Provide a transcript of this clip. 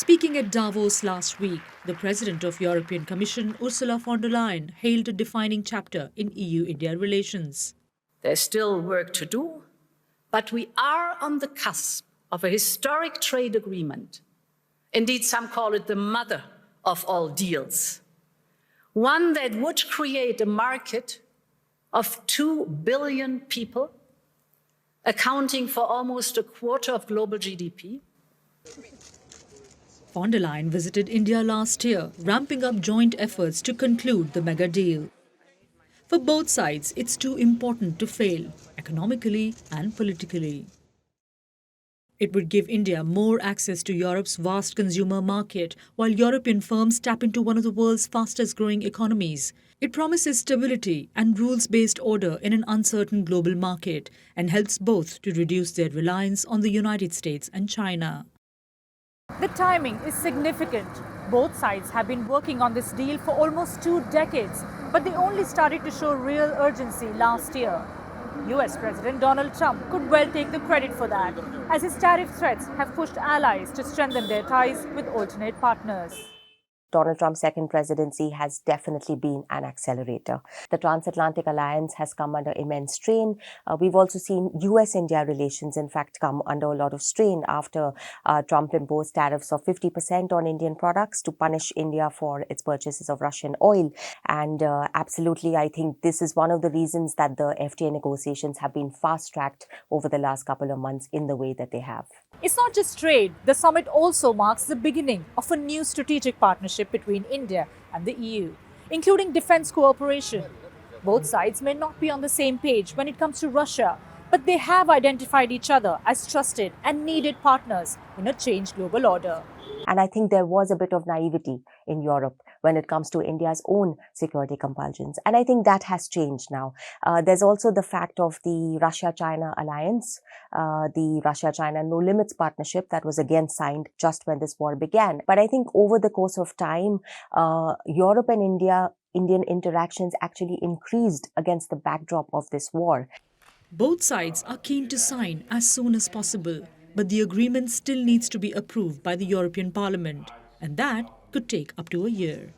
Speaking at Davos last week, the President of European Commission, Ursula von der Leyen, hailed a defining chapter in EU-India relations. There's still work to do, but we are on the cusp of a historic trade agreement. Indeed, some call it the mother of all deals. One that would create a market of 2 billion people, accounting for almost a quarter of global GDP. Von der Leyen visited India last year, ramping up joint efforts to conclude the mega deal. For both sides, it's too important to fail, economically and politically. It would give India more access to Europe's vast consumer market, while European firms tap into one of the world's fastest-growing economies. It promises stability and rules-based order in an uncertain global market and helps both to reduce their reliance on the United States and China. The timing is significant. Both sides have been working on this deal for almost 2 decades, but they only started to show real urgency last year. US President Donald Trump could well take the credit for that, as his tariff threats have pushed allies to strengthen their ties with alternate partners. Donald Trump's second presidency has definitely been an accelerator. The transatlantic alliance has come under immense strain. We've also seen US-India relations, in fact, come under a lot of strain after Trump imposed tariffs of 50% on Indian products to punish India for its purchases of Russian oil. And absolutely, I think this is one of the reasons that the FTA negotiations have been fast-tracked over the last couple of months in the way that they have. It's not just trade. The summit also marks the beginning of a new strategic partnership between India and the EU, including defense cooperation. Both sides may not be on the same page when it comes to Russia, but they have identified each other as trusted and needed partners in a changed global order. And I think there was a bit of naivety in Europe when it comes to India's own security compulsions. And I think that has changed now. There's also the fact of the Russia-China alliance, the Russia-China No Limits partnership that was again signed just when this war began. But I think over the course of time, Europe and Indian interactions actually increased against the backdrop of this war. Both sides are keen to sign as soon as possible, but the agreement still needs to be approved by the European Parliament, and that could take up to a year.